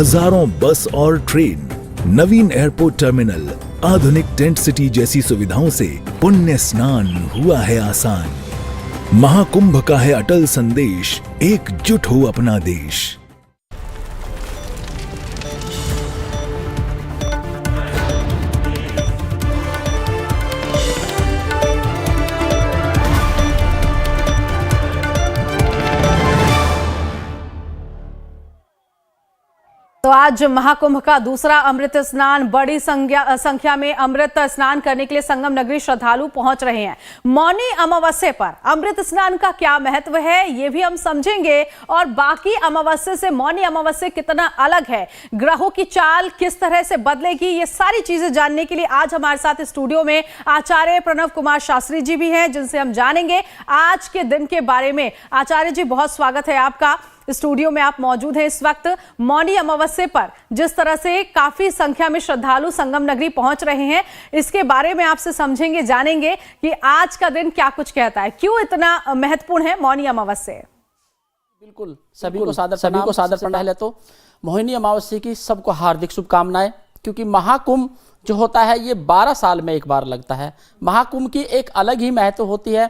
हजारों बस और ट्रेन, नवीन एयरपोर्ट टर्मिनल, आधुनिक टेंट सिटी जैसी सुविधाओं से पुण्य स्नान हुआ है आसान। महाकुंभ का है अटल संदेश, एकजुट हो अपना देश। तो आज महाकुंभ का दूसरा अमृत स्नान, बड़ी संख्या में अमृत स्नान करने के लिए संगम नगरी श्रद्धालु पहुंच रहे हैं। मौनी अमावस्या पर अमृत स्नान का क्या महत्व है, ये भी हम समझेंगे, और बाकी अमावस्या से मौनी अमावस्या कितना अलग है, ग्रहों की चाल किस तरह से बदलेगी, ये सारी चीजें जानने के लिए आज हमारे साथ स्टूडियो में आचार्य प्रणव कुमार शास्त्री जी भी हैं, जिनसे हम जानेंगे आज के दिन के बारे में। आचार्य जी, बहुत स्वागत है आपका। स्टूडियो में आप मौजूद हैं इस वक्त। मौनी अमावस्या पर जिस तरह से काफी संख्या में श्रद्धालु संगम नगरी पहुंच रहे हैं, इसके बारे में आपसे समझेंगे, जानेंगे कि आज का दिन क्या कुछ कहता है, क्यों इतना महत्वपूर्ण है मौनी अमावस्या। बिल्कुल, सभी को सादर प्रणाम। है तो मोहिनी अमावस्या की सबको हार्दिक शुभकामनाएं, क्योंकि महाकुंभ जो होता है ये 12 साल में एक बार लगता है। महाकुंभ की एक अलग ही महत्व होती है।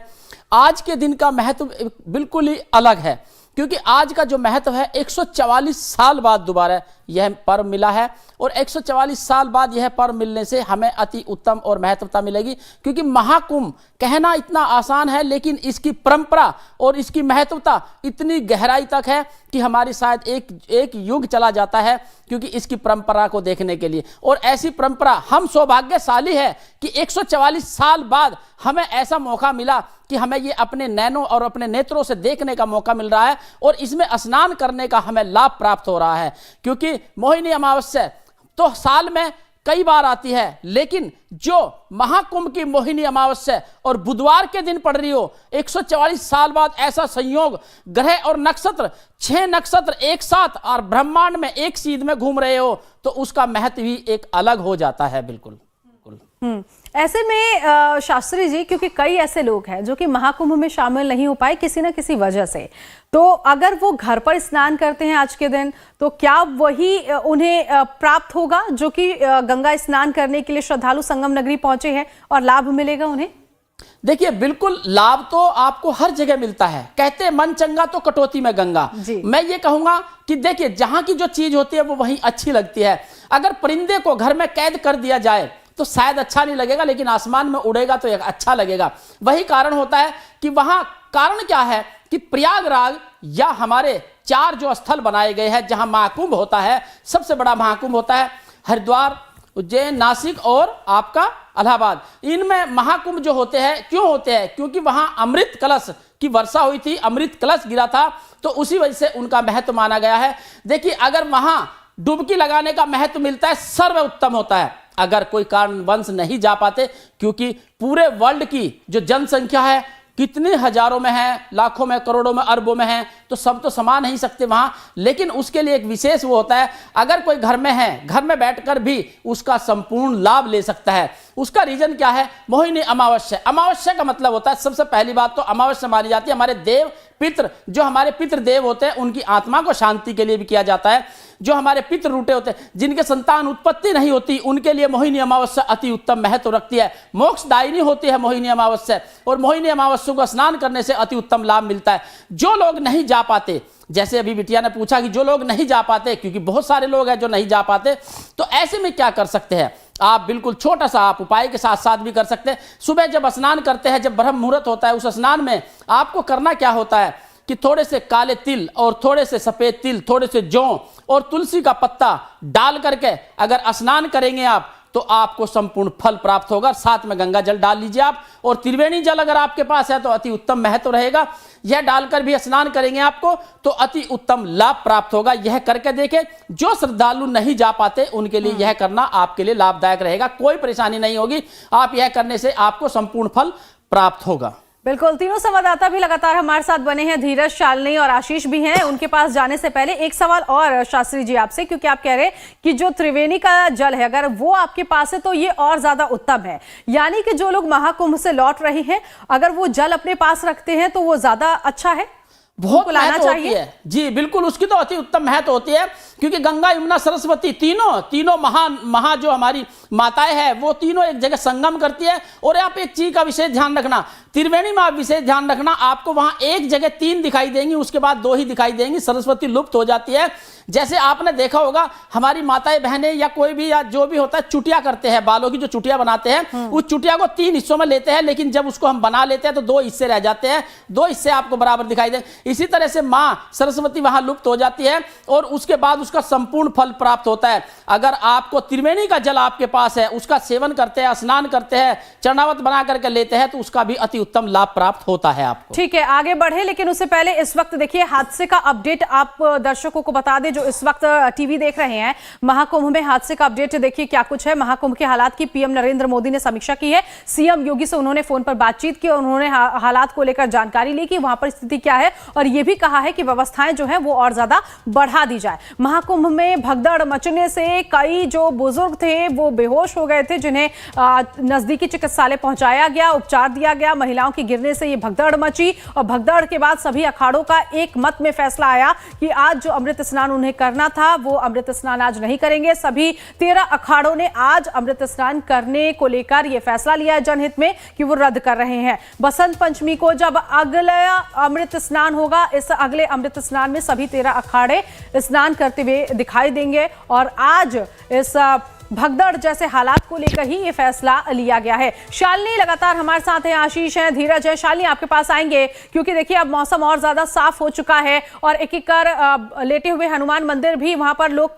आज के दिन का महत्व बिल्कुल ही अलग है, क्योंकि आज का जो महत्व है 144 साल बाद दोबारा यह पर्व मिला है, और 144 साल बाद यह पर्व मिलने से हमें अति उत्तम और महत्वता मिलेगी। क्योंकि महाकुंभ कहना इतना आसान है, लेकिन इसकी परंपरा और इसकी महत्वता इतनी गहराई तक है कि हमारी शायद एक युग चला जाता है, क्योंकि इसकी परंपरा को देखने के लिए। और ऐसी परंपरा, हम सौभाग्यशाली है कि 144 साल बाद हमें ऐसा मौका मिला कि हमें ये अपने नैनों और अपने नेत्रों से देखने का मौका मिल रहा है, और इसमें स्नान करने का हमें लाभ प्राप्त हो रहा है। क्योंकि मोहिनी अमावस्या तो साल में कई बार आती है, लेकिन जो महाकुंभ की मोहिनी अमावस्या और बुधवार के दिन पड़ रही हो, 144 साल बाद ऐसा संयोग, ग्रह और नक्षत्र 6 नक्षत्र एक साथ और ब्रह्मांड में एक सीध में घूम रहे हो, तो उसका महत्व ही एक अलग हो जाता है। बिल्कुल। ऐसे में शास्त्री जी, क्योंकि कई ऐसे लोग हैं जो कि महाकुंभ में शामिल नहीं हो पाए किसी न किसी वजह से, तो अगर वो घर पर स्नान करते हैं आज के दिन, तो क्या वही उन्हें प्राप्त होगा जो कि गंगा स्नान करने के लिए श्रद्धालु संगम नगरी पहुंचे हैं, और लाभ मिलेगा उन्हें? देखिए, बिल्कुल लाभ तो आपको हर जगह मिलता है। कहते हैं मन चंगा तो कटौती में गंगा। मैं ये कहूंगा कि देखिए, जहां की जो चीज होती है वो वहीं अच्छी लगती है। अगर परिंदे को घर में कैद कर दिया जाए तो शायद अच्छा नहीं लगेगा, लेकिन आसमान में उड़ेगा तो अच्छा लगेगा। वही कारण होता है कि वहां कारण क्या है कि प्रयागराज या हमारे 4 जो स्थल बनाए गए हैं जहां महाकुंभ होता है, सबसे बड़ा महाकुंभ होता है हरिद्वार, उज्जैन, नासिक और आपका इलाहाबाद। इनमें महाकुंभ जो होते हैं, क्यों होते हैं? क्योंकि वहां अमृत कलश की वर्षा हुई थी, अमृत कलश गिरा था, तो उसी वजह से उनका महत्व माना गया है। देखिए, अगर वहां डुबकी लगाने का महत्व मिलता है, सर्व उत्तम होता है। अगर कोई कारणवश नहीं जा पाते, क्योंकि पूरे वर्ल्ड की जो जनसंख्या है कितने हजारों में है, लाखों में, करोड़ों में, अरबों में है, तो सब तो समा नहीं सकते वहां। लेकिन उसके लिए एक विशेष वो होता है, अगर कोई घर में है, घर में बैठकर भी उसका संपूर्ण लाभ ले सकता है। उसका रीजन क्या है? मोहिनी अमावस्या। अमावस्या का मतलब होता है, सबसे पहली बात तो अमावस्या मानी जाती है हमारे देव पितृ, जो हमारे पितृ देव होते हैं, उनकी आत्मा को शांति के लिए भी किया जाता है। जो हमारे पितृ रूठे होते हैं, जिनके संतान उत्पत्ति नहीं होती, उनके लिए मोहिनी अमावस्या अति उत्तम महत्व रखती है। मोक्षदायिनी होती है मोहिनी अमावस्या, और मोहिनी अमावस्या को स्नान करने से अति उत्तम लाभ मिलता है। जो लोग नहीं जा पाते, जैसे अभी बिटिया ने पूछा कि जो लोग नहीं जा पाते, क्योंकि बहुत सारे लोग हैं जो नहीं जा पाते, तो ऐसे में क्या कर सकते हैं आप? बिल्कुल छोटा सा आप उपाय के साथ साथ भी कर सकते हैं। सुबह जब स्नान करते हैं, जब ब्रह्म मुहूर्त होता है, उस स्नान में आपको करना क्या होता है कि थोड़े से काले तिल और थोड़े से सफेद तिल, थोड़े से जौ और तुलसी का पत्ता डाल करके अगर स्नान करेंगे आप, तो आपको संपूर्ण फल प्राप्त होगा। साथ में गंगा जल डाल लीजिए आप, और त्रिवेणी जल अगर आपके पास है तो अति उत्तम महत्व रहेगा। यह डालकर भी स्नान करेंगे आपको तो अति उत्तम लाभ प्राप्त होगा। यह करके देखें, जो श्रद्धालु नहीं जा पाते उनके लिए यह करना आपके लिए लाभदायक रहेगा। कोई परेशानी नहीं होगी, आप यह करने से आपको संपूर्ण फल प्राप्त होगा। बिल्कुल, तीनों संवाददाता भी लगातार हमारे साथ बने हैं, धीरज, शालिनी और आशीष भी हैं। उनके पास जाने से पहले एक सवाल और शास्त्री जी आपसे, क्योंकि आप कह रहे हैं कि जो त्रिवेणी का जल है, अगर वो आपके पास है तो ये और ज्यादा उत्तम है। यानी कि जो लोग महाकुंभ से लौट रहे हैं, अगर वो जल अपने पास रखते हैं तो वो ज्यादा अच्छा है। बहुत लाना महत्व होती चाहिए। है जी, बिल्कुल, उसकी तो अति उत्तम महत्व होती है, क्योंकि गंगा यमुना सरस्वती तीनों महा जो हमारी माताएं हैं वो तीनों एक जगह संगम करती है। और आप एक चीज का विशेष ध्यान रखना, त्रिवेणी में आप विशेष ध्यान रखना, आपको वहां एक जगह 3 दिखाई देंगी, उसके बाद 2 ही दिखाई देंगी, सरस्वती लुप्त हो जाती है। जैसे आपने देखा होगा हमारी माताएं बहनें या कोई भी या जो भी होता है चुटिया करते हैं, बालों की जो चुटिया बनाते हैं, उस चुटिया को 3 हिस्सों में लेते हैं, लेकिन जब उसको हम बना लेते हैं तो 2 हिस्से रह जाते हैं, 2 हिस्से आपको बराबर दिखाई दे। इसी तरह से मां सरस्वती वहां लुप्त हो जाती है और उसके बाद उसका संपूर्ण फल प्राप्त होता है। अगर आपको त्रिवेणी का जल आपके पास है, उसका सेवन करते हैं, स्नान करते हैं, चरणावत बना करके लेते हैं, तो उसका भी अति उत्तम लाभ प्राप्त होता है आपको। ठीक है, आगे बढ़े, लेकिन उससे पहले इस वक्त देखिए हादसे का अपडेट आप दर्शकों को बता दें जो इस वक्त टीवी देख रहे हैं। महाकुंभ में हादसे का अपडेट देखिए क्या कुछ है। महाकुंभ के हालात की पीएम नरेंद्र मोदी ने समीक्षा की है। सीएम योगी से उन्होंने फोन पर बातचीत की और उन्होंने हालात को लेकर जानकारी ली कि वहां पर स्थिति क्या है, और यह भी कहा है कि व्यवस्थाएं जो है वो और ज्यादा बढ़ा दी जाए। महाकुंभ में भगदड़ मचने से कई जो बुजुर्ग थे वो बेहोश हो गए थे, जिन्हें नजदीकी चिकित्सालय पहुंचाया गया, उपचार दिया गया। महिलाओं की गिरने से ये भगदड़ मची और भगदड़ के बाद सभी अखाड़ों का एक मत में फैसला आया कि आज जो अमृत स्नान उन्हें करना था वो अमृत स्नान आज नहीं करेंगे। सभी 13 अखाड़ों ने आज अमृत स्नान करने को लेकर यह फैसला लिया है जनहित में कि वो रद्द कर रहे हैं। बसंत पंचमी को जब अगला अमृत स्नान होगा, इस अगले अमृत स्नान में सभी 13 अखाड़े स्नान करते हुए दिखाई देंगे और आज इस भगदड़ जैसे हालात को लेकर ही ये फैसला लिया गया है। शालिनी लगातार हमारे साथ है, आशीष है, धीरज है। शालिनी आपके पास आएंगे क्योंकि देखिए अब मौसम और ज्यादा साफ हो चुका है और एक एक कर लेटे हुए हनुमान मंदिर भी वहां पर लोग